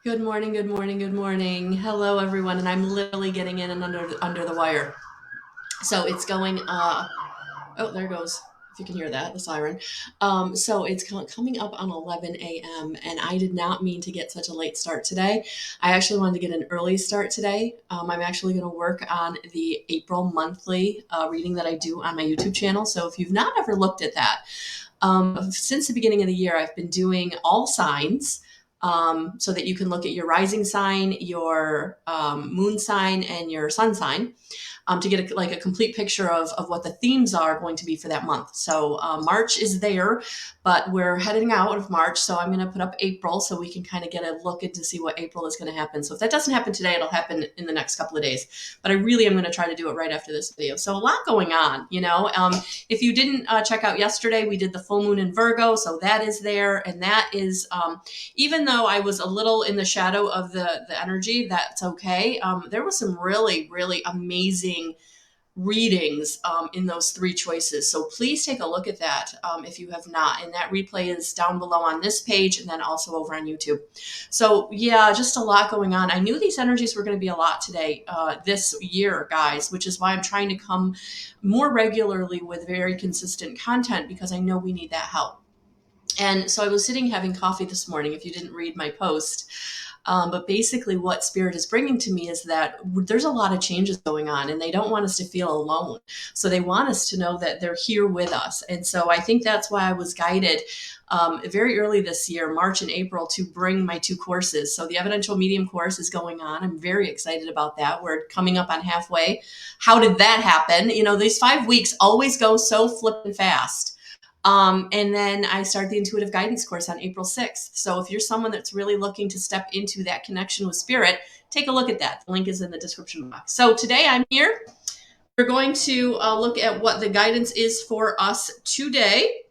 Good morning, good morning, good morning. Hello, everyone. And I'm literally getting in and under the wire. So it's going, oh, there goes, if you can hear that, the siren. So it's coming up on 11 a.m. And I did not mean to get such a late start today. I actually wanted to get an early start today. I'm actually going to work on the April monthly reading that I do on my YouTube channel. So if you've not ever looked at that, since the beginning of the year, I've been doing all signs so that you can look at your rising sign, your moon sign, and your sun sign to get a complete picture of what the themes are going to be for that month. So March is there, but we're heading out of March. So I'm going to put up April so we can kind of get a look into see what April is going to happen. So if that doesn't happen today, it'll happen in the next couple of days. But I really am going to try to do it right after this video. So a lot going on, you know. If you didn't check out yesterday, we did the full moon in Virgo. So that is there. And that is, even though I was a little in the shadow of the energy, that's okay. There was some really, really amazing readings in those three choices. So please take a look at that if you have not. And that replay is down below on this page and then also over on YouTube. So yeah, just a lot going on. I knew these energies were going to be a lot today, this year, guys, which is why I'm trying to come more regularly with very consistent content because I know we need that help. And so I was sitting having coffee this morning, if you didn't read my post. But basically, what Spirit is bringing to me is that there's a lot of changes going on, and they don't want us to feel alone. So they want us to know that they're here with us. And so I think that's why I was guided very early this year, March and April, to bring my two courses. So the Evidential Medium course is going on. I'm very excited about that. We're coming up on halfway. How did that happen? You know, these 5 weeks always go so flippin' fast. And then I start the intuitive guidance course on April 6th. So if you're someone that's really looking to step into that connection with spirit, take a look at that. The link is in the description box. So today I'm here. We're going to look at what the guidance is for us today.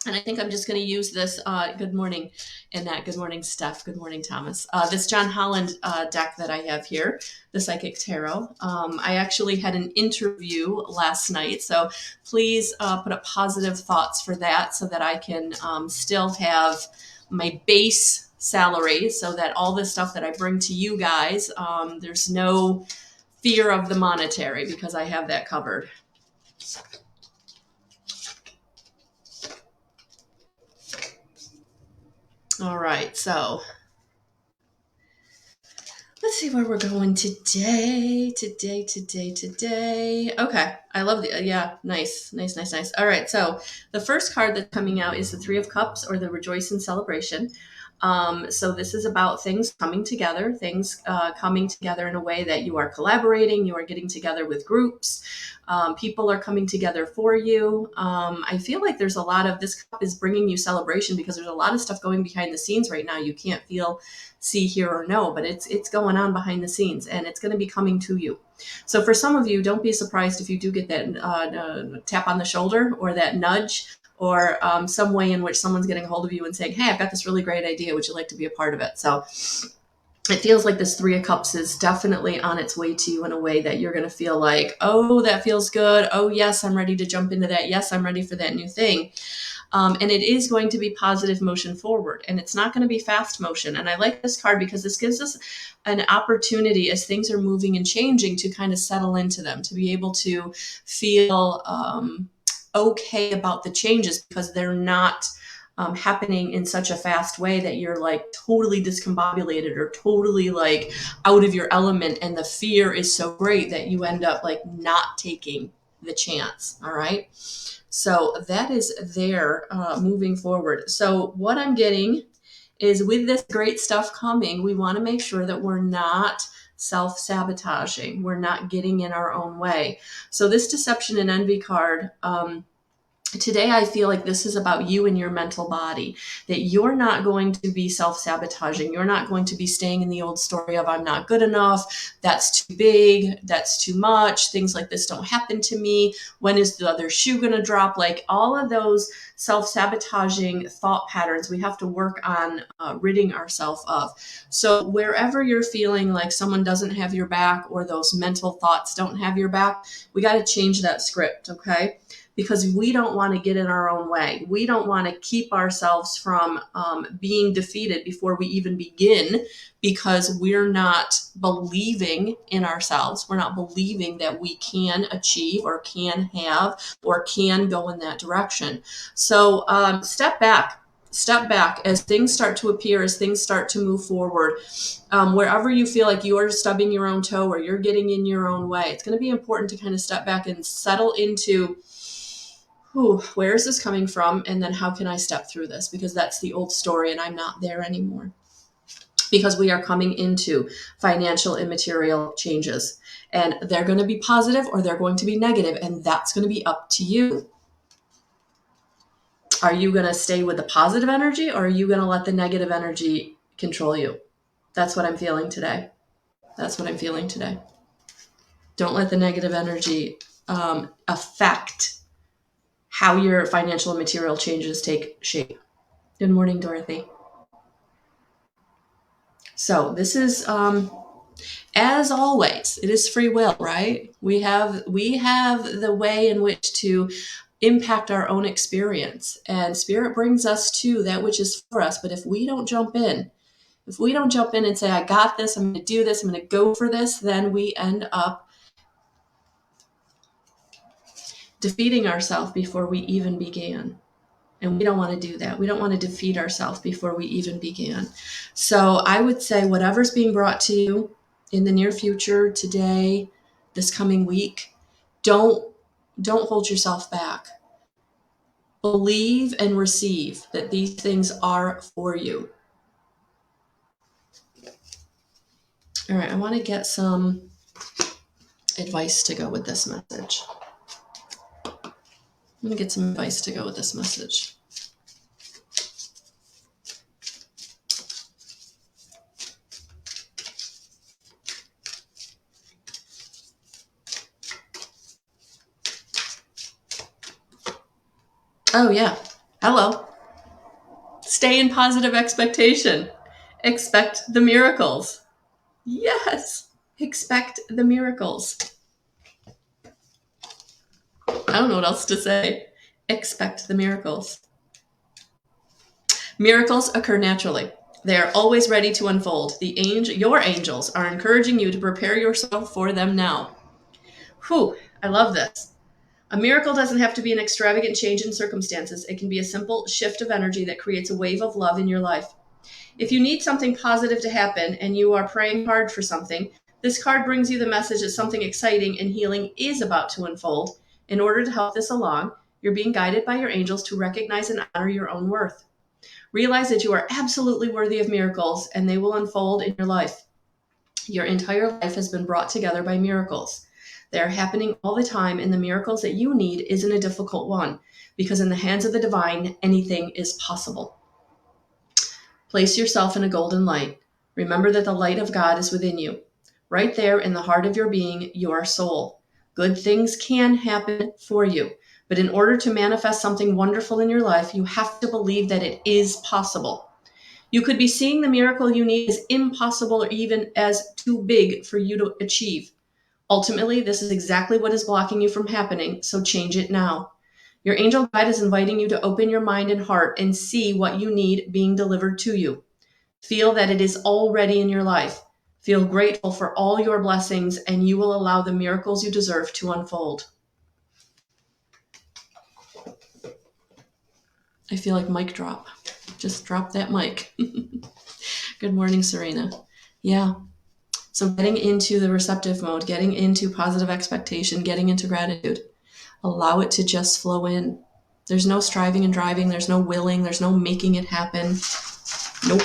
And I think I'm just going to use this good morning and that good morning, Steph. Good morning, Thomas. This John Holland deck that I have here, the Psychic Tarot. I actually had an interview last night, so please put up positive thoughts for that so that I can still have my base salary so that all this stuff that I bring to you guys, there's no fear of the monetary because I have that covered. All right, so let's see where we're going today. Okay, I love the, yeah, nice. All right, so the first card that's coming out is the Three of Cups, or the Rejoice and Celebration. So this is about things coming together, coming together in a way that you are collaborating, you are getting together with groups, people are coming together for you. I feel like there's a lot of, this cup is bringing you celebration because there's a lot of stuff going behind the scenes right now. You can't see, hear, or know, but it's going on behind the scenes and it's going to be coming to you. So for some of you, don't be surprised if you do get that tap on the shoulder or that nudge, or some way in which someone's getting a hold of you and saying, hey, I've got this really great idea. Would you like to be a part of it? So it feels like this Three of Cups is definitely on its way to you in a way that you're going to feel like, oh, that feels good. Oh, yes, I'm ready to jump into that. Yes, I'm ready for that new thing. And it is going to be positive motion forward, and it's not going to be fast motion. And I like this card because this gives us an opportunity as things are moving and changing to kind of settle into them, to be able to feel okay about the changes because they're not happening in such a fast way that you're like totally discombobulated or totally like out of your element, and the fear is so great that you end up like not taking the chance. All right, so that is there moving forward. So what I'm getting is, with this great stuff coming, we want to make sure that we're not self-sabotaging. We're not getting in our own way. So this Deception and Envy card, today I feel like this is about you and your mental body, that you're not going to be self-sabotaging. You're not going to be staying in the old story of I'm not good enough, that's too big, that's too much, things like this don't happen to me, when is the other shoe going to drop? Like all of those self-sabotaging thought patterns we have to work on ridding ourselves of. So wherever you're feeling like someone doesn't have your back or those mental thoughts don't have your back, we got to change that script, okay? because we don't want to get in our own way. We don't want to keep ourselves from being defeated before we even begin, because we're not believing in ourselves. We're not believing that we can achieve or can have or can go in that direction. So step back as things start to appear, as things start to move forward. Wherever you feel like you are stubbing your own toe or you're getting in your own way, it's going to be important to kind of step back and settle into, where is this coming from? And then how can I step through this? Because that's the old story and I'm not there anymore. Because we are coming into financial and material changes, and they're going to be positive or they're going to be negative, and that's going to be up to you. Are you going to stay with the positive energy, or are you going to let the negative energy control you? That's what I'm feeling today. Don't let the negative energy affect how your financial and material changes take shape. Good morning, Dorothy. So this is, as always, it is free will, right? We have the way in which to impact our own experience, and Spirit brings us to that which is for us. But if we don't jump in and say, I got this, I'm going to do this, I'm going to go for this, then we end up defeating ourselves before we even began. And we don't want to do that. We don't want to defeat ourselves before we even began. So I would say whatever's being brought to you in the near future, today, this coming week, don't hold yourself back. Believe and receive that these things are for you. All right, I want to get some advice to go with this message. I'm going to get some advice to go with this message. Oh, yeah. Hello. Stay in positive expectation. Expect the miracles. Yes. Expect the miracles. I don't know what else to say. Expect the miracles. Miracles occur naturally. They are always ready to unfold. Your angels are encouraging you to prepare yourself for them now. I love this. A miracle doesn't have to be an extravagant change in circumstances. It can be a simple shift of energy that creates a wave of love in your life. If you need something positive to happen and you are praying hard for something, this card brings you the message that something exciting and healing is about to unfold. In order to help this along, you're being guided by your angels to recognize and honor your own worth. Realize that you are absolutely worthy of miracles, and they will unfold in your life. Your entire life has been brought together by miracles. They are happening all the time, and the miracles that you need isn't a difficult one, because in the hands of the divine, anything is possible. Place yourself in a golden light. Remember that the light of God is within you. Right there in the heart of your being, your soul. Good things can happen for you. But in order to manifest something wonderful in your life, you have to believe that it is possible. You could be seeing the miracle you need as impossible or even as too big for you to achieve. Ultimately, this is exactly what is blocking you from happening, so change it now. Your angel guide is inviting you to open your mind and heart and see what you need being delivered to you. Feel that it is already in your life. Feel grateful for all your blessings, and you will allow the miracles you deserve to unfold. I feel like mic drop. Just drop that mic. Good morning, Serena. Yeah. So getting into the receptive mode, getting into positive expectation, getting into gratitude. Allow it to just flow in. There's no striving and driving. There's no willing. There's no making it happen. Nope.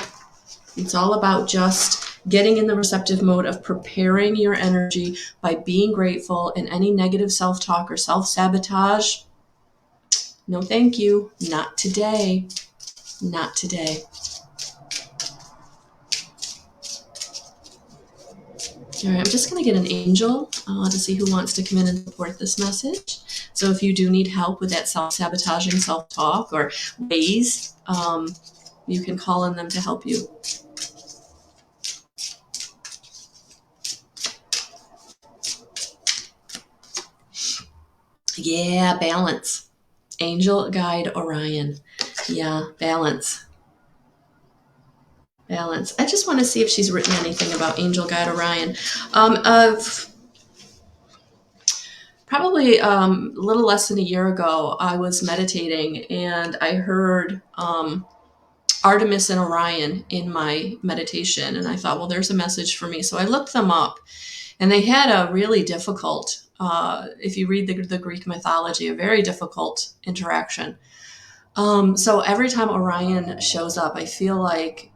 It's all about just getting in the receptive mode of preparing your energy by being grateful, and any negative self-talk or self-sabotage, no thank you. Not today. Not today. All right, I'm just going to get an angel to see who wants to come in and support this message. So if you do need help with that self-sabotaging self-talk or ways, you can call on them to help you. Yeah, balance. Angel guide Orion. Yeah, balance. Balance. I just want to see if she's written anything about Angel Guide Orion. Of probably a little less than a year ago, I was meditating and I heard Artemis and Orion in my meditation, and I thought, well, there's a message for me. So I looked them up, and they had a really difficult. If you read the Greek mythology, a very difficult interaction. So every time Orion shows up, I feel like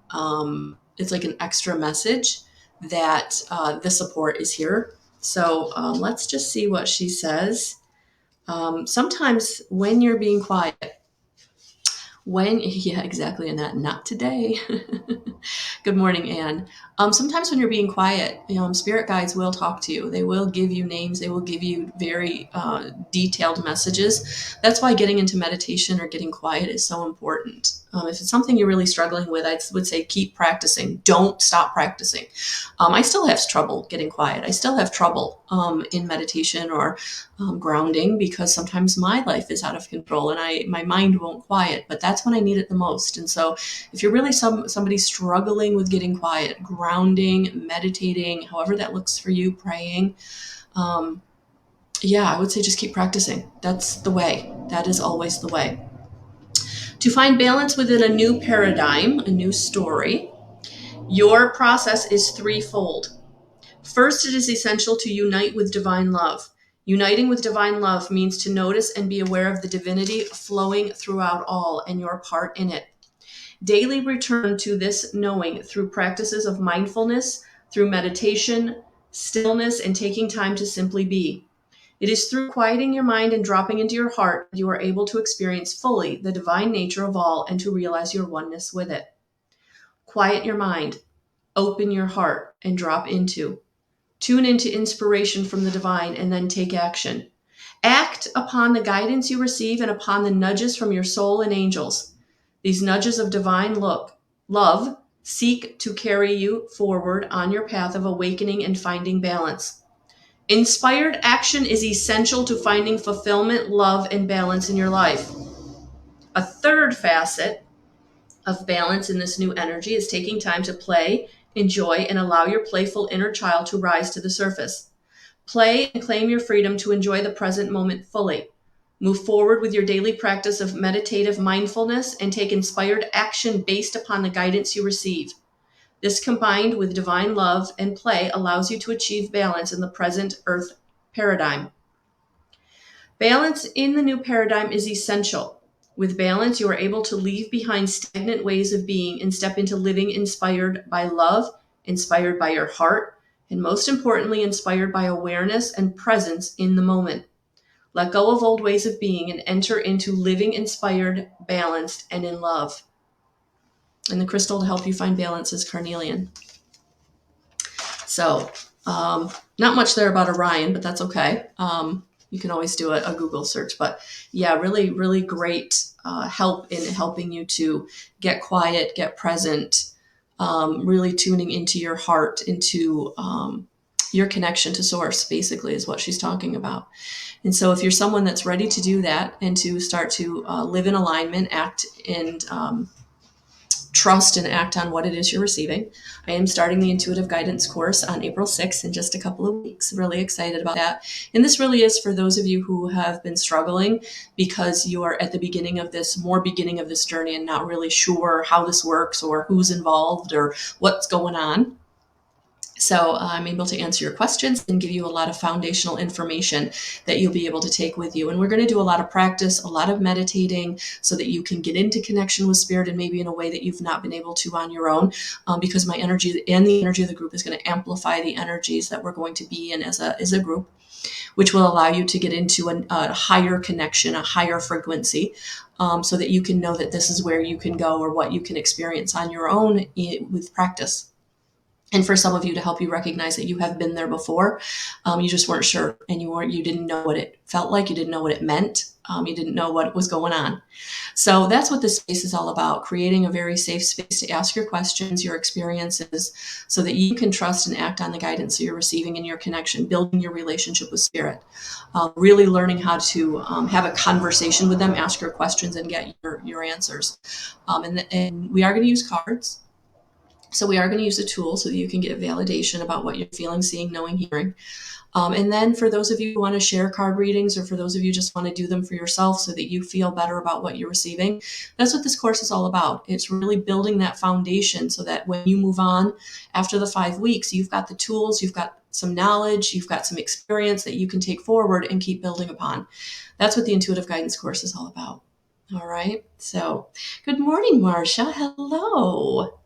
it's like an extra message that the support is here. So let's just see what she says. Sometimes when you're being quiet, yeah, exactly, Annette, not today. Good morning, Anne. Sometimes when you're being quiet, spirit guides will talk to you. They will give you names. They will give you very detailed messages. That's why getting into meditation or getting quiet is so important. If it's something you're really struggling with, I would say keep practicing. Don't stop practicing. I still have trouble getting quiet. I still have trouble in meditation or grounding because sometimes my life is out of control and my mind won't quiet, but that's when I need it the most. And so if you're really somebody struggling with getting quiet, grounding, meditating, however that looks for you, praying, yeah, I would say just keep practicing. That's the way. That is always the way. To find balance within a new paradigm, a new story, your process is threefold. First, it is essential to unite with divine love. Uniting with divine love means to notice and be aware of the divinity flowing throughout all and your part in it. Daily return to this knowing through practices of mindfulness, through meditation, stillness, and taking time to simply be. It is through quieting your mind and dropping into your heart that you are able to experience fully the divine nature of all and to realize your oneness with it. Quiet your mind, open your heart, and drop into. Tune into inspiration from the divine and then take action. Act upon the guidance you receive and upon the nudges from your soul and angels. These nudges of divine love seek to carry you forward on your path of awakening and finding balance. Inspired action is essential to finding fulfillment, love, and balance in your life. A third facet of balance in this new energy is taking time to play, enjoy, and allow your playful inner child to rise to the surface. Play and claim your freedom to enjoy the present moment fully. Move forward with your daily practice of meditative mindfulness and take inspired action based upon the guidance you receive. This combined with divine love and play allows you to achieve balance in the present earth paradigm. Balance in the new paradigm is essential. With balance, you are able to leave behind stagnant ways of being and step into living inspired by love, inspired by your heart, and most importantly, inspired by awareness and presence in the moment. Let go of old ways of being and enter into living inspired, balanced, and in love. And the crystal to help you find balance is carnelian. So, not much there about Orion, but that's okay. You can always do a Google search. But yeah, really, really great help in helping you to get quiet, get present, really tuning into your heart, into your connection to source, basically, is what she's talking about. And so if you're someone that's ready to do that and to start to live in alignment, act and trust and act on what it is you're receiving. I am starting the intuitive guidance course on April 6th in just a couple of weeks. Really excited about that. And this really is for those of you who have been struggling because you are at the beginning of this journey and not really sure how this works or who's involved or what's going on. So I'm able to answer your questions and give you a lot of foundational information that you'll be able to take with you. And we're going to do a lot of practice, a lot of meditating so that you can get into connection with spirit and maybe in a way that you've not been able to on your own, because my energy and the energy of the group is going to amplify the energies that we're going to be in as a group, which will allow you to get into a higher connection, a higher frequency, so that you can know that this is where you can go or what you can experience on your own with practice. and for some of you to help you recognize that you have been there before. You just weren't sure, and you didn't know what it felt like. You didn't know what it meant. You didn't know what was going on. So that's what this space is all about, creating a very safe space to ask your questions, your experiences, so that you can trust and act on the guidance that you're receiving in your connection, building your relationship with spirit, really learning how to have a conversation with them, ask your questions, and get your answers. And we are going to use cards. So we are going to use a tool so that you can get validation about what you're feeling, seeing, knowing, hearing. And then for those of you who want to share card readings, or for those of you who just want to do them for yourself so that you feel better about what you're receiving, that's what this course is all about. It's really building that foundation so that when you move on after the 5 weeks, you've got the tools, you've got some knowledge, you've got some experience that you can take forward and keep building upon. That's what the intuitive guidance course is all about. All right. So good morning, Marcia. Hello.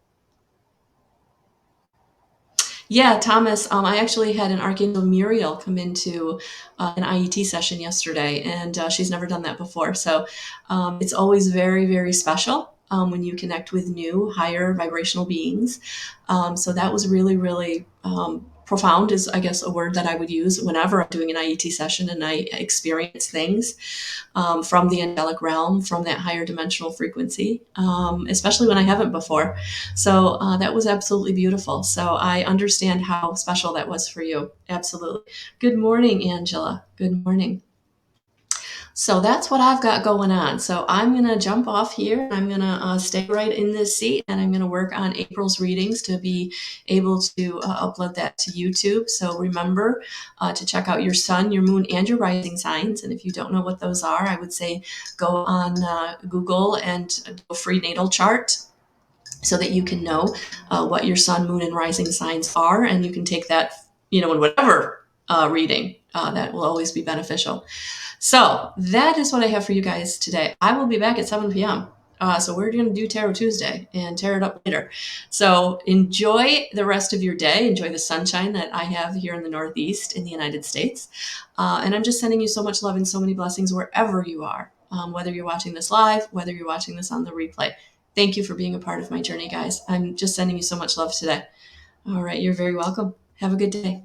Yeah, Thomas. I actually had an Archangel Muriel come into an IET session yesterday, and she's never done that before. So it's always very, very special when you connect with new, higher vibrational beings. So that was really, really profound, is I guess a word that I would use whenever I'm doing an IET session and I experience things from the angelic realm, from that higher dimensional frequency, especially when I haven't before. So that was absolutely beautiful. So I understand how special that was for you. Absolutely. Good morning, Angela. Good morning. So that's what I've got going on. So I'm going to jump off here. I'm going to stay right in this seat, and I'm going to work on April's readings to be able to upload that to YouTube. So remember to check out your sun, your moon, and your rising signs. And if you don't know what those are, I would say go on Google and do a free natal chart so that you can know what your sun, moon, and rising signs are. And you can take that, in whatever reading. That will always be beneficial. So that is what I have for you guys today. I will be back at 7 p.m. So we're going to do Tarot Tuesday and tear it up later. So enjoy the rest of your day. Enjoy the sunshine that I have here in the Northeast in the United States. And I'm just sending you so much love and so many blessings wherever you are, whether you're watching this live, whether you're watching this on the replay. Thank you for being a part of my journey, guys. I'm just sending you so much love today. All right. You're very welcome. Have a good day.